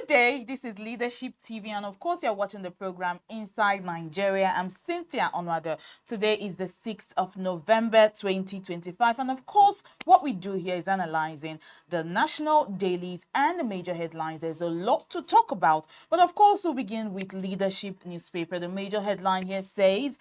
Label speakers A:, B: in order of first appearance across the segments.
A: Good day, this is Leadership TV, and of course, you're watching the program Inside Nigeria. I'm Cynthia Onwado. Today is the 6th of November 2025, and of course, what we do here is analyzing the national dailies and the major headlines. There's a lot to talk about, but of course, we'll begin with Leadership newspaper. The major headline here says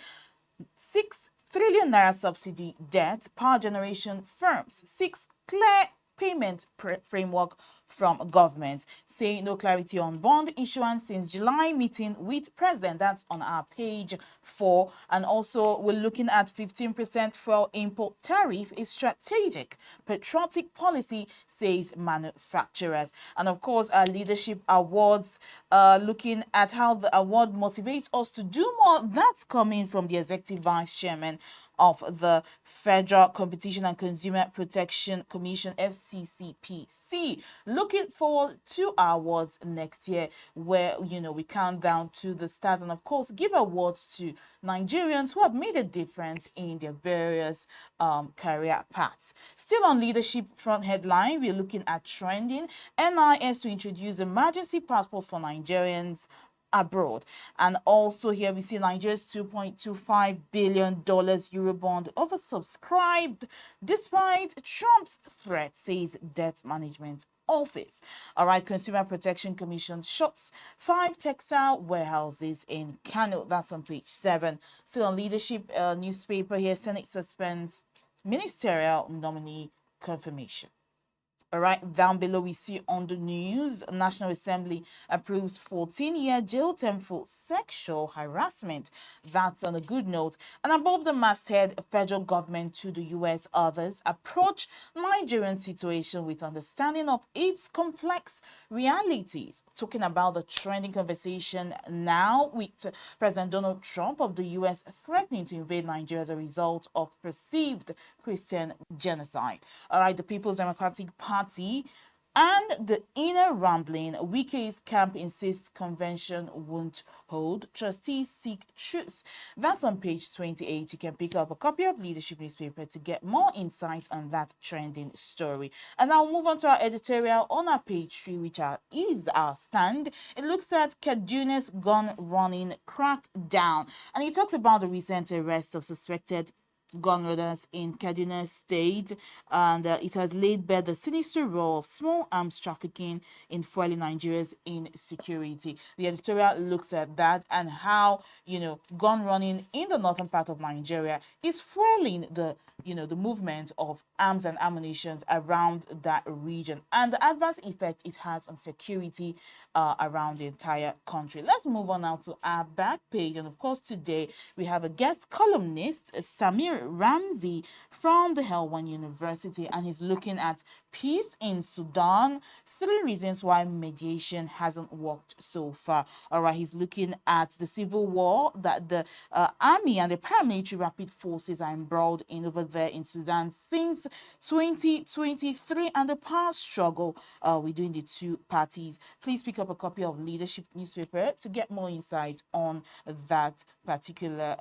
A: 6 trillion naira subsidy debt, power generation firms, 6 clear payment framework from government, saying no clarity on bond issuance since July meeting with president. That's on our page 4. And also we're looking at 15% fuel import tariff is strategic patriotic policy, says manufacturers. And of course our leadership awards, looking at how the award motivates us to do more. That's coming from the executive vice chairman of the Federal Competition and Consumer Protection Commission, FCCPC. Looking forward to our awards next year, where we count down to the stars and of course give awards to Nigerians who have made a difference in their various career paths. Still on leadership front headline, we're looking at trending NIS to introduce emergency passport for Nigerians abroad. And also here we see Nigeria's $2.25 billion Eurobond oversubscribed despite Trump's threat, says debt management office. All right, Consumer Protection Commission shuts 5 textile warehouses in Kano. That's on page 7. Still on leadership newspaper here, Senate suspends ministerial nominee confirmation. All right, down below we see on the news, National Assembly approves 14-year jail term for sexual harassment. That's on a good note. And above the masthead, federal government to the U.S. others approach Nigerian situation with understanding of its complex realities. Talking about the trending conversation now with President Donald Trump of the U.S. threatening to invade Nigeria as a result of perceived Christian genocide. All right, the People's Democratic Party and the inner rambling, Wike's camp insists convention won't hold. Trustees seek truce. That's on page 28. You can pick up a copy of Leadership newspaper to get more insight on that trending story. And now we'll move on to our editorial on our page 3, which is our stand. It looks at Kaduna's gun running crackdown, and it talks about the recent arrest of suspected gun runners in Kaduna State, and it has laid bare the sinister role of small arms trafficking in fueling Nigeria's insecurity. The editorial looks at that and how gun running in the northern part of Nigeria is fueling the the movement of arms and ammunition around that region and the adverse effect it has on security around the entire country. Let's move on now to our back page, and of course today we have a guest columnist, Samir Ramzi from the Helwan University, and he's looking at peace in Sudan, 3 reasons why mediation hasn't worked so far. All right, he's looking at the civil war that the army and the paramilitary rapid forces are embroiled in over there in Sudan since 2023 and the power struggle within the two parties. Please pick up a copy of Leadership newspaper to get more insight on that particular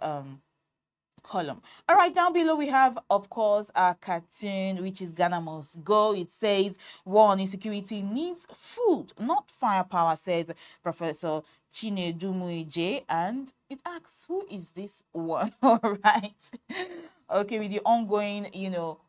A: column. All right, down below we have, of course, our cartoon, which is Ghana Must Go. It says war on insecurity needs food, not firepower, says Professor Chinedu Muije, and it asks, who is this one? All right. Okay, with the ongoing,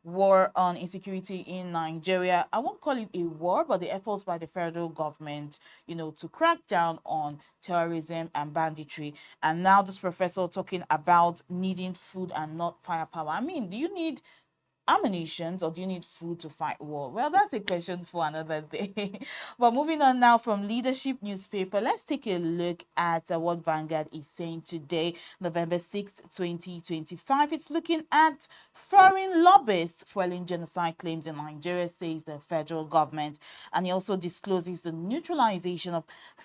A: war on insecurity in Nigeria, I won't call it a war, but the efforts by the federal government, to crack down on terrorism and banditry. And now this professor talking about needing food and not firepower. I mean, do you need ammunition or do you need food to fight war? Well, that's a question for another day. But moving on now from Leadership newspaper, let's take a look at what Vanguard is saying today, November 6th, 2025. It's looking at foreign lobbyists fueling genocide claims in Nigeria, says the federal government. And he also discloses the neutralization of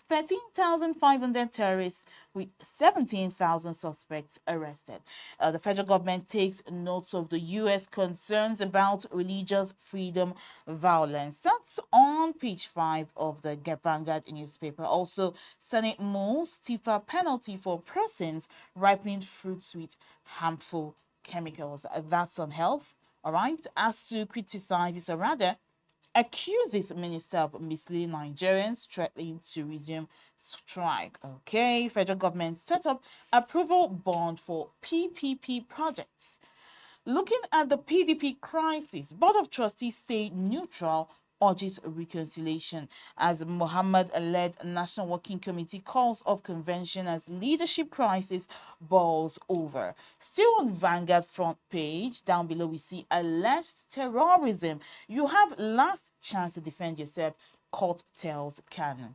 A: 13,500 terrorists with 17,000 suspects arrested. The federal government takes notes of the U.S. concerns about religious freedom violence. That's on page 5 of the Vanguard newspaper. Also, Senate moves stiffer penalty for persons ripening fruits with harmful chemicals. That's on health. All right. As to criticizes, or rather, accuses Minister of misleading Nigerians, threatening to resume strike. Okay, federal government set up approval bond for PPP projects. Looking at the PDP crisis, Board of Trustees stay neutral, urges reconciliation as Mohammed-led National Working Committee calls off convention as leadership crisis boils over. Still on Vanguard front page, down below we see alleged terrorism. You have last chance to defend yourself, court tells Kanu.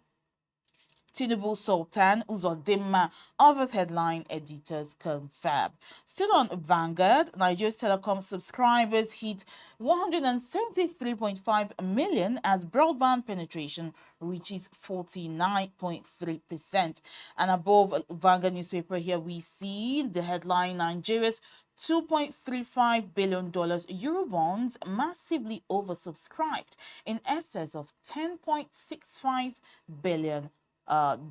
A: Tinubu Sultan Uzodinma, other headline editors confirm. Still on Vanguard, Nigeria's telecom subscribers hit 173.5 million as broadband penetration reaches 49.3%. And above Vanguard newspaper here, we see the headline Nigeria's $2.35 billion Eurobonds massively oversubscribed in excess of 10.65 billion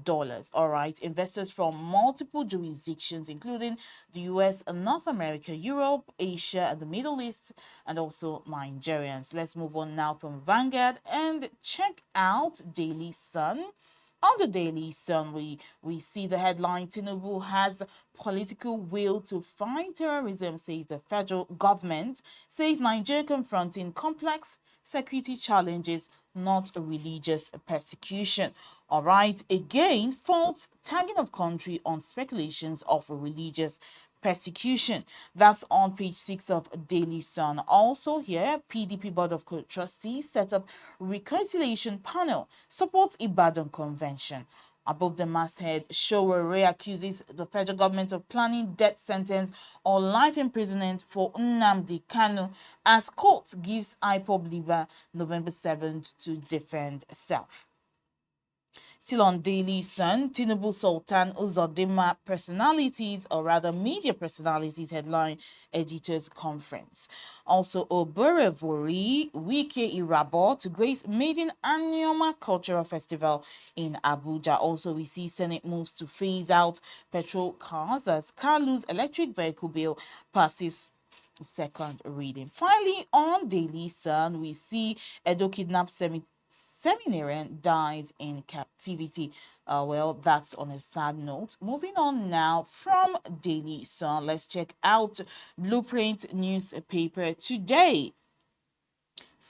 A: dollars. All right, investors from multiple jurisdictions, including the US, North America, Europe, Asia, and the Middle East, and also Nigerians. Let's move on now from Vanguard and check out Daily Sun. On the Daily Sun, we see the headline Tinubu has political will to fight terrorism, says the federal government, says Nigeria confronting complex security challenges, not a religious persecution. All right, again, false tagging of country on speculations of religious persecution. That's on page 6 of Daily Sun. Also here, PDP Board of Trustees set up reconciliation panel, supports Ibadan Convention. Above the masthead, Showore accuses the federal government of planning death sentence or life imprisonment for Nnamdi Kanu as court gives IPOB leader November 7th to defend self. Still on Daily Sun, Tinubu Sultan Uzodinma personalities, or rather media personalities, headline editors conference. Also, Oborevori Wike Irabo to grace maiden Anyoma Cultural Festival in Abuja. Also, we see Senate moves to phase out petrol cars as Kalu's electric vehicle bill passes second reading. Finally, on Daily Sun, we see Edo kidnapped seminarian dies in captivity. Well, that's on a sad note. Moving on now from Daily Sun, let's check out Blueprint newspaper today.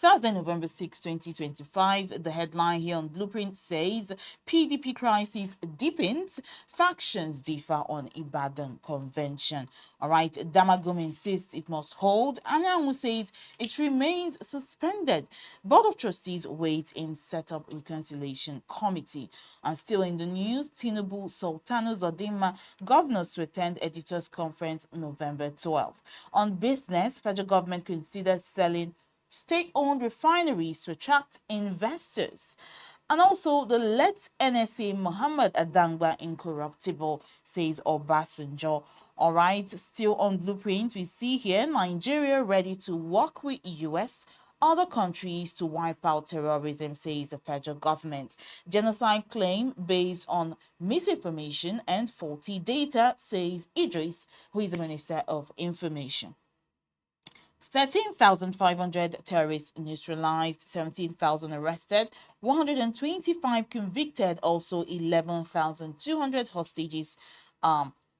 A: Thursday, November 6, 2025, the headline here on Blueprint says PDP crisis deepens, factions differ on Ibadan Convention. All right, Damagum insists it must hold. Anyanwu says it remains suspended. Board of Trustees waits in set-up reconciliation committee. And still in the news, Tinubu Sultanu Zodinma governors to attend editors conference November 12. On business, federal government considers selling state-owned refineries to attract investors. And also, the late NSA Muhammad Adangba incorruptible, says Obasanjo. All right, still on Blueprint, we see here Nigeria ready to work with US, other countries to wipe out terrorism, says the federal government. Genocide claim based on misinformation and faulty data, says Idris, who is the Minister of Information. 13,500 terrorists neutralized, 17,000 arrested, 125 convicted, also 11,200 hostages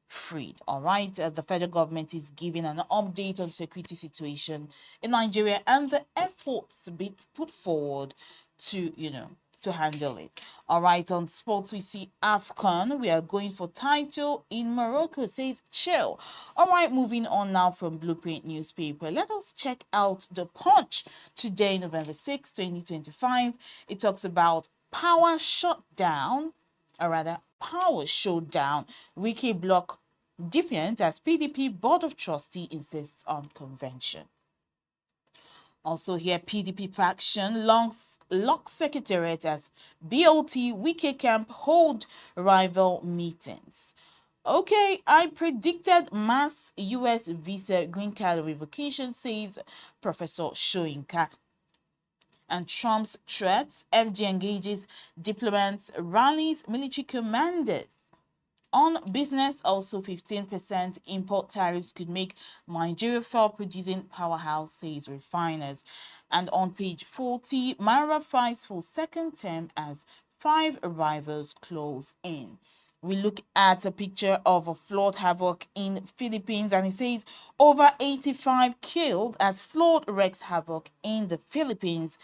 A: freed. All right, the federal government is giving an update on the security situation in Nigeria and the efforts being put forward to, to handle it. All right, on sports, we see AFCON. We are going for title in Morocco, says chill. All right, moving on now from Blueprint newspaper. Let us check out the Punch today, November 6, 2025. It talks about power shutdown, or rather, power showdown. Wiki block defiant as PDP Board of Trustee insists on convention. Also here, PDP faction lock secretariat as BOT Wike camp hold rival meetings. Okay, I predicted mass US visa green card revocation, says Professor Shoyinka. And Trump's threats, FG engages diplomats, rallies, military commanders. On business, also 15% import tariffs could make Nigeria fuel-producing powerhouse, says refiners. And on page 40, Mara fights for second term as 5 rivals close in. We look at a picture of a flood havoc in Philippines, and it says over 85 killed as flood wreaks havoc in the Philippines.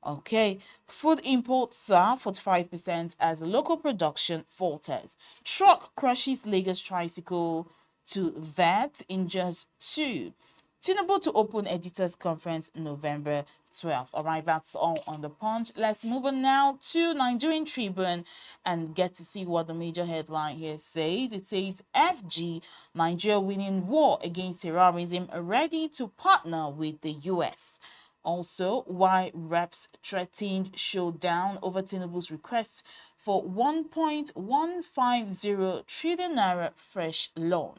A: Okay, food imports soar 45% as local production falters. Truck crushes Lagos tricycle to that in just 2. Tinubu to open editors conference November 12th. All right, that's all on the Punch. Let's move on now to Nigerian Tribune and get to see what the major headline here says. It says FG, Nigeria winning war against terrorism, ready to partner with the US. Also, why reps threatened showdown over Tinubu's request for 1.150 trillion naira fresh loan.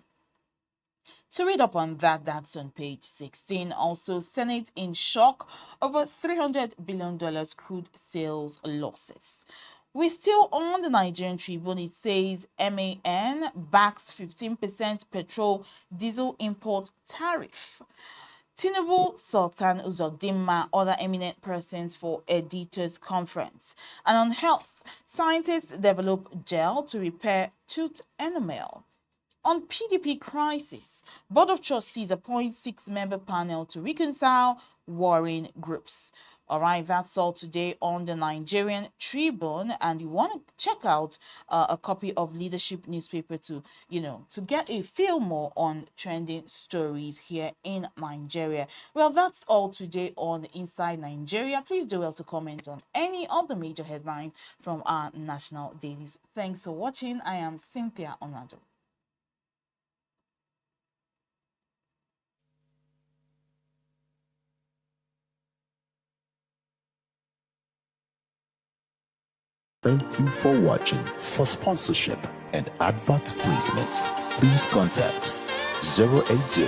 A: To read up on that, that's on page 16. Also, Senate in shock over $300 billion crude sales losses. We still on the Nigerian Tribune. It says MAN backs 15% petrol diesel import tariff. Tinubu, Sultan Uzodinma, other eminent persons for editors conference. And on health, scientists develop gel to repair tooth enamel. On PDP crisis, Board of Trustees appoints 6-member panel to reconcile warring groups. All right, that's all today on the Nigerian Tribune, and you want to check out a copy of Leadership newspaper to, to get a feel more on trending stories here in Nigeria. Well, that's all today on Inside Nigeria. Please do well to comment on any of the major headlines from our national dailies. Thanks for watching. I am Cynthia Onado.
B: Thank you for watching. For sponsorship and advert placements, please contact 080